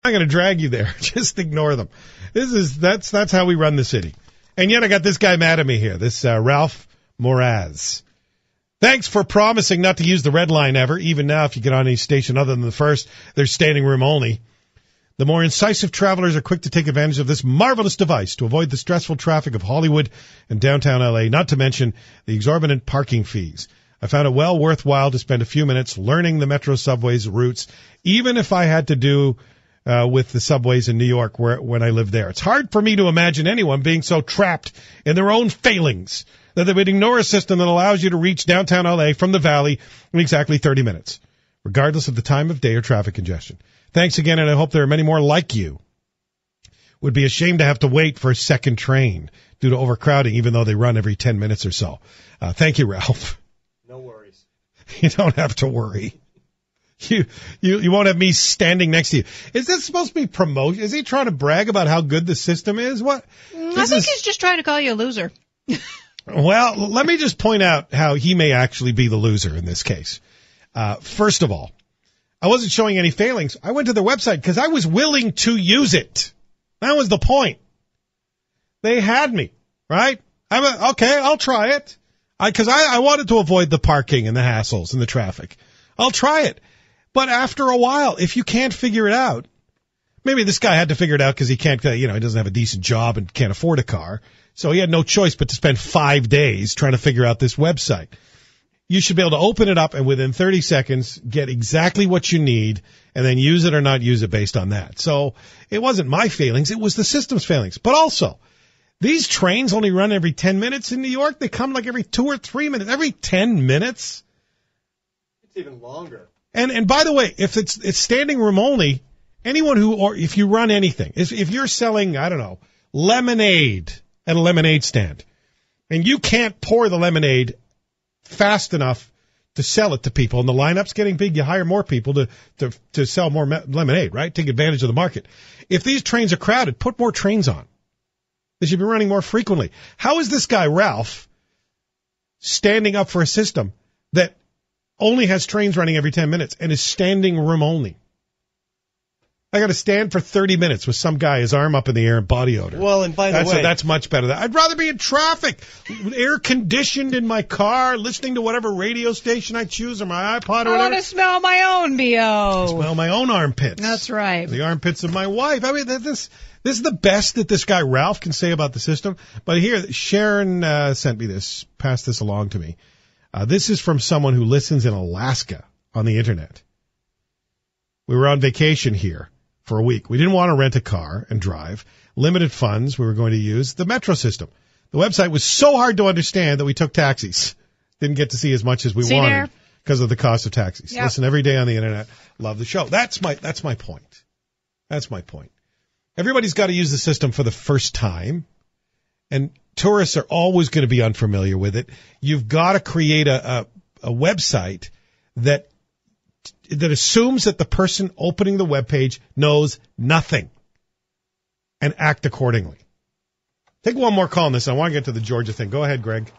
I'm going to drag you there. Just ignore them. That's how we run the city. And yet I got this guy mad at me here, this Ralph Moraz. Thanks for promising not to use the red line ever. Even now, if you get on any station other than the first, there's standing room only. The more incisive travelers are quick to take advantage of this marvelous device to avoid the stressful traffic of Hollywood and downtown L.A., not to mention the exorbitant parking fees. I found it well worthwhile to spend a few minutes learning the Metro subway's routes, even if I had to do with the subways in New York when I lived there. It's hard for me to imagine anyone being so trapped in their own failings that they would ignore a system that allows you to reach downtown L.A. from the valley in exactly 30 minutes, regardless of the time of day or traffic congestion. Thanks again, and I hope there are many more like you. Would be ashamed to have to wait for a second train due to overcrowding, even though they run every 10 minutes or so. Thank you, Ralph. No worries. You don't have to worry. You won't have me standing next to you. Is this supposed to be promotion? Is he trying to brag about how good the system is? What? I think he's just trying to call you a loser. Well, let me just point out how he may actually be the loser in this case. First of all, I wasn't showing any failings. I went to their website because I was willing to use it. That was the point. They had me, right? Okay, I'll try it. Because I wanted to avoid the parking and the hassles and the traffic. I'll try it. But after a while, if you can't figure it out, maybe this guy had to figure it out because he can't, he doesn't have a decent job and can't afford a car. So he had no choice but to spend 5 days trying to figure out this website. You should be able to open it up and within 30 seconds get exactly what you need and then use it or not use it based on that. So it wasn't my failings. It was the system's failings. But also, these trains only run every 10 minutes in New York. They come like every 2 or 3 minutes. Every 10 minutes? It's even longer. And by the way, if it's standing room only, or if you run anything, if you're selling, I don't know, lemonade at a lemonade stand, and you can't pour the lemonade fast enough to sell it to people, and the lineup's getting big, you hire more people to sell more lemonade, right? Take advantage of the market. If these trains are crowded, put more trains on. They should be running more frequently. How is this guy, Ralph, standing up for a system that only has trains running every 10 minutes and is standing room only? I got to stand for 30 minutes with some guy, his arm up in the air and body odor. Well, and by the way, that's much better. I'd rather be in traffic, air conditioned in my car, listening to whatever radio station I choose or my iPod or whatever. I want to smell my own BO. Smell my own armpits. That's right. The armpits of my wife. I mean, this is the best that this guy Ralph can say about the system. But here, Sharon sent me this, passed this along to me. This is from someone who listens in Alaska on the internet. We were on vacation here for a week. We didn't want to rent a car and drive. Limited funds. We were going to use the Metro system. The website was so hard to understand that we took taxis. Didn't get to see as much as we wanted because of the cost of taxis. Yep. Listen every day on the internet. Love the show. That's my point. That's my point. Everybody's got to use the system for the first time, and tourists are always going to be unfamiliar with it. You've got to create a website that assumes that the person opening the webpage knows nothing and act accordingly. Take one more call on this. I want to get to the Georgia thing. Go ahead, Greg.